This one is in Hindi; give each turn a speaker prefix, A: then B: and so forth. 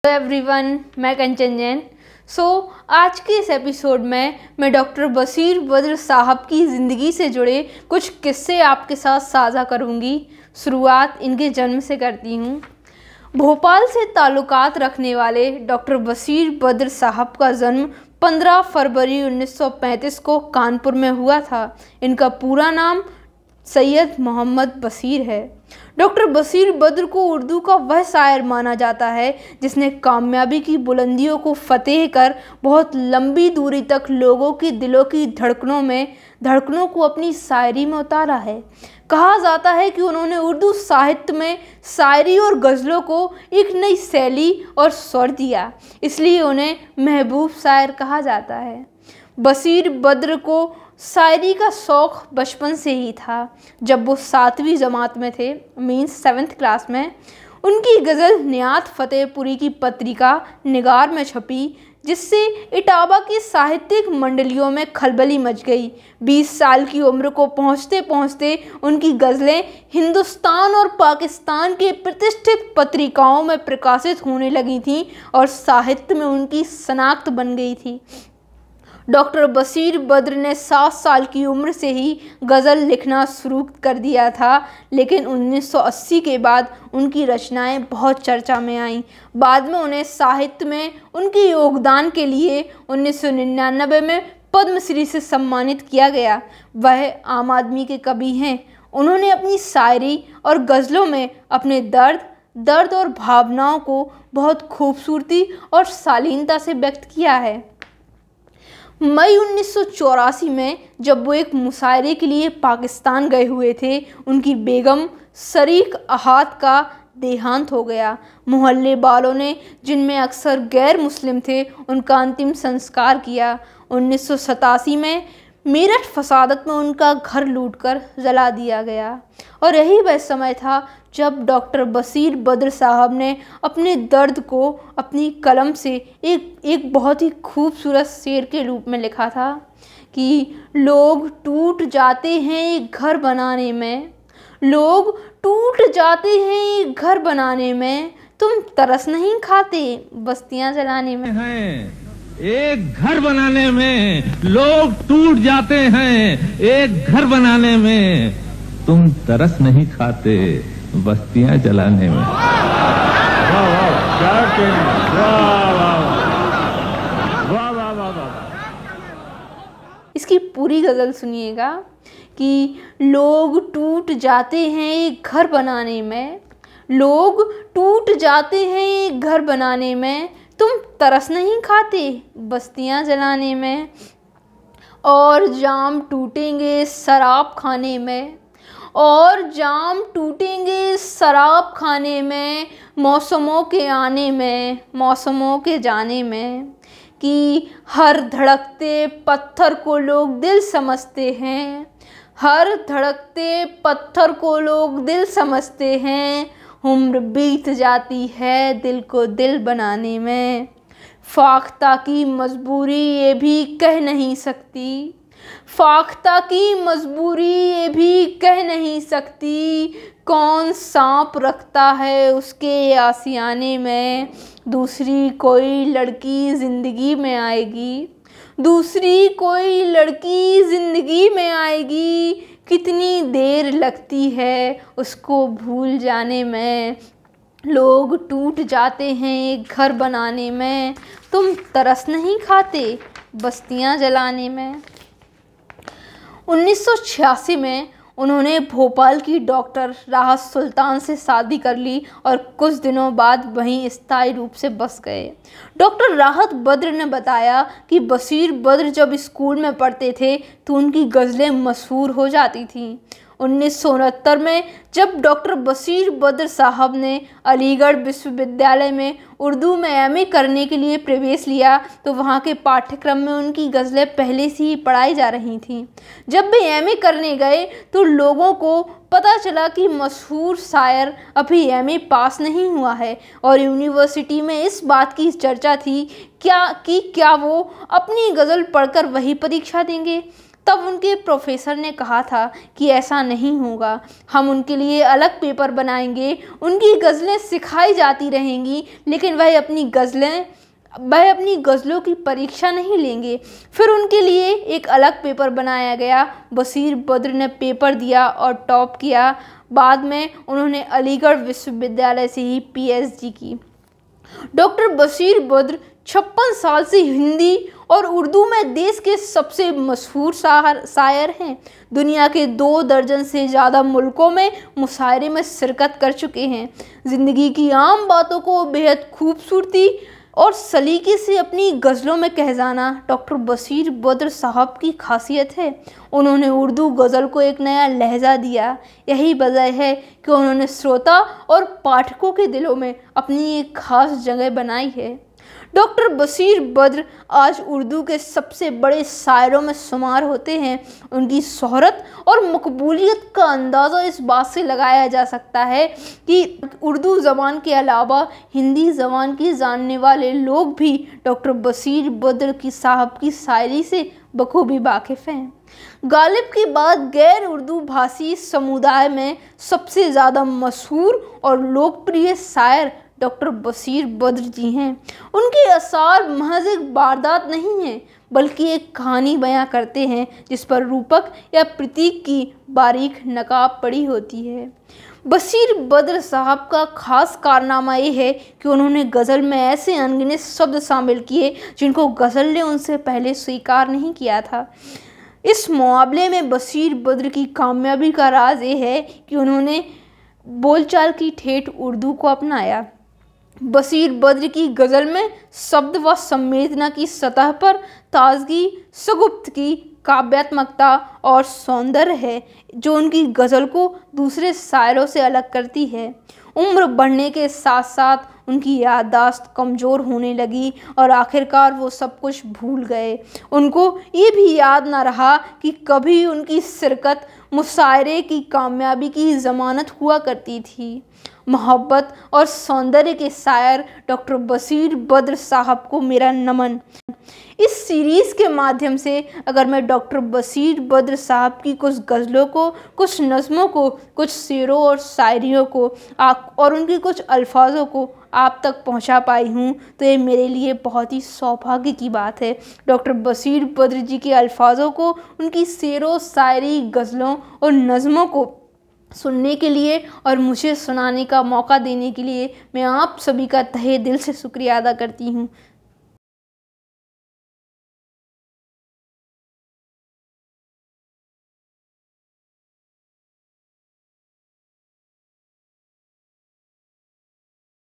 A: एवरीवन, मैं कंचन जैन। आज के इस एपिसोड में मैं डॉक्टर बशीर बद्र साहब की ज़िंदगी से जुड़े कुछ किस्से आपके साथ साझा करूंगी। शुरुआत इनके जन्म से करती हूं। भोपाल से ताल्लुकात रखने वाले डॉक्टर बशीर बद्र साहब का जन्म 15 फरवरी 1935 को कानपुर में हुआ था। इनका पूरा नाम सैयद मोहम्मद बशीर है। डॉक्टर बशीर बद्र को उर्दू का वह शायर माना जाता है जिसने कामयाबी की बुलंदियों को फतेह कर बहुत लंबी दूरी तक लोगों की दिलों की धड़कनों को अपनी शायरी में उतारा है। कहा जाता है कि उन्होंने उर्दू साहित्य में शायरी और गज़लों को एक नई शैली और स्वर दिया, इसलिए उन्हें महबूब शायर कहा जाता है। बशीर बद्र को शायरी का शौक़ बचपन से ही था। जब वो 7वीं जमात में थे, मीन्स 7th क्लास में, उनकी गज़ल नियात फ़तेहपुरी की पत्रिका निगार में छपी, जिससे इटावा की साहित्यिक मंडलियों में खलबली मच गई। 20 साल की उम्र को पहुँचते पहुँचते उनकी गज़लें हिंदुस्तान और पाकिस्तान के प्रतिष्ठित पत्रिकाओं में प्रकाशित होने लगी थीं और साहित्य में उनकी शनाख्त बन गई थी। डॉक्टर बशीर बद्र ने 7 साल की उम्र से ही गज़ल लिखना शुरू कर दिया था, लेकिन 1980 के बाद उनकी रचनाएं बहुत चर्चा में आईं। बाद में उन्हें साहित्य में उनके योगदान के लिए 1999 में पद्मश्री से सम्मानित किया गया। वह आम आदमी के कवि हैं। उन्होंने अपनी शायरी और गज़लों में अपने दर्द और भावनाओं को बहुत खूबसूरती और शालीनता से व्यक्त किया है। मई 1984 में जब वो एक मुशायरे के लिए पाकिस्तान गए हुए थे, उनकी बेगम शरीक अहात का देहांत हो गया। मोहल्ले वालों ने, जिनमें अक्सर गैर मुस्लिम थे, उनका अंतिम संस्कार किया। 1987 में मेरठ फसादत में उनका घर लूटकर जला दिया गया और यही वह समय था जब डॉक्टर बशीर बद्र साहब ने अपने दर्द को अपनी कलम से एक बहुत ही खूबसूरत शेर के रूप में लिखा था कि लोग टूट जाते हैं एक घर बनाने में, लोग टूट जाते हैं एक घर बनाने में, तुम तरस नहीं खाते बस्तियां जलाने में।
B: एक घर बनाने में लोग टूट जाते हैं, एक घर बनाने में तुम तरस नहीं खाते बस्तियां जलाने में। वाह वाह, क्या कहना, वाह वाह वाह वाह।
A: इसकी पूरी गज़ल सुनिएगा कि लोग टूट जाते हैं एक घर बनाने में, लोग टूट जाते हैं एक घर बनाने में, तुम तरस नहीं खाते बस्तियां जलाने में। और जाम टूटेंगे शराब खाने में, और जाम टूटेंगे शराब खाने में, मौसमों के आने में, मौसमों के जाने में, कि हर धड़कते पत्थर को लोग दिल समझते हैं, हर धड़कते पत्थर को लोग दिल समझते हैं, उम्र बीत जाती है दिल को दिल बनाने में। फाख्ता की मजबूरी ये भी कह नहीं सकती, फाख्ता की मजबूरी ये भी कह नहीं सकती, कौन सांप रखता है उसके आशियाने में। दूसरी कोई लड़की ज़िंदगी में आएगी, दूसरी कोई लड़की ज़िंदगी में आएगी, कितनी देर लगती है उसको भूल जाने में। लोग टूट जाते हैं एक घर बनाने में, तुम तरस नहीं खाते बस्तियां जलाने में। 1986 में उन्होंने भोपाल की डॉक्टर राहत सुल्तान से शादी कर ली और कुछ दिनों बाद वहीं स्थायी रूप से बस गए। डॉक्टर राहत बद्र ने बताया कि बशीर बद्र जब स्कूल में पढ़ते थे तो उनकी गज़लें मशहूर हो जाती थीं। 1969 में जब डॉक्टर बशीर बद्र साहब ने अलीगढ़ विश्वविद्यालय में उर्दू में एमए करने के लिए प्रवेश लिया तो वहाँ के पाठ्यक्रम में उनकी गज़लें पहले से ही पढ़ाई जा रही थीं। जब वे एमए करने गए तो लोगों को पता चला कि मशहूर शायर अभी एमए पास नहीं हुआ है और यूनिवर्सिटी में इस बात की चर्चा थी क्या वो अपनी गज़ल पढ़कर वही परीक्षा देंगे। तब उनके प्रोफेसर ने कहा था कि ऐसा नहीं होगा, हम उनके लिए अलग पेपर बनाएंगे, उनकी गज़लें सिखाई जाती रहेंगी, लेकिन वह अपनी गज़लों की परीक्षा नहीं लेंगे। फिर उनके लिए एक अलग पेपर बनाया गया। बशीर बद्र ने पेपर दिया और टॉप किया। बाद में उन्होंने अलीगढ़ विश्वविद्यालय से ही पीएचडी की। डॉक्टर बशीर बद्र 56 साल से हिंदी और उर्दू में देश के सबसे मशहूर शायर हैं। दुनिया के 2 दर्जन से ज़्यादा मुल्कों में मुशायरे में शिरकत कर चुके हैं। ज़िंदगी की आम बातों को बेहद खूबसूरती और सलीके से अपनी गज़लों में कह जाना डॉक्टर बशीर बद्र साहब की खासियत है। उन्होंने उर्दू गज़ल को एक नया लहजा दिया। यही वजह है कि उन्होंने श्रोता और पाठकों के दिलों में अपनी एक खास जगह बनाई है। डॉक्टर बशीर बद्र आज उर्दू के सबसे बड़े शायरों में शुमार होते हैं। उनकी शोहरत और मकबूलियत का अंदाज़ा इस बात से लगाया जा सकता है कि उर्दू ज़बान के अलावा हिंदी ज़बान की जानने वाले लोग भी डॉक्टर बशीर बद्र की साहब की शायरी से बखूबी वाकिफ़ हैं। गालिब के बाद गैर उर्दू भाषी समुदाय में सबसे ज़्यादा मशहूर और लोकप्रिय शायर डॉक्टर बशीर बद्र जी हैं। उनके असार महज एक वारदात नहीं हैं, बल्कि एक कहानी बयां करते हैं जिस पर रूपक या प्रतीक की बारीक नकाब पड़ी होती है। बशीर बद्र साहब का खास कारनामा ये है कि उन्होंने गज़ल में ऐसे अनगिनत शब्द शामिल किए जिनको गज़ल ने उनसे पहले स्वीकार नहीं किया था। इस मुकाबले में बशीर बद्र की कामयाबी का राज ये है कि उन्होंने बोलचाल की ठेठ उर्दू को अपनाया। बशीर बद्र की गज़ल में शब्द व संवेदना की सतह पर ताजगी, सगुप्तगी, काव्यात्मकता और सौंदर्य है जो उनकी गज़ल को दूसरे शायरों से अलग करती है। उम्र बढ़ने के साथ साथ उनकी याददाश्त कमज़ोर होने लगी और आखिरकार वो सब कुछ भूल गए। उनको ये भी याद न रहा कि कभी उनकी शिरकत मुशायरे की कामयाबी की ज़मानत हुआ करती थी। मोहब्बत और सौंदर्य के शायर डॉक्टर बशीर बद्र साहब को मेरा नमन। इस सीरीज़ के माध्यम से अगर मैं डॉक्टर बशीर बद्र साहब की कुछ गज़लों को, कुछ नज़्मों को, कुछ शेरों और शायरियों को और उनके कुछ अल्फाजों को आप तक पहुंचा पाई हूं तो ये मेरे लिए बहुत ही सौभाग्य की बात है। डॉक्टर बशीर बद्र जी के अल्फाजों को, उनकी शेरों, शायरी, गज़लों और नज़्मों को सुनने के लिए और मुझे सुनाने का मौका देने के लिए मैं आप सभी का तहे दिल से शुक्रिया अदा करती हूँ।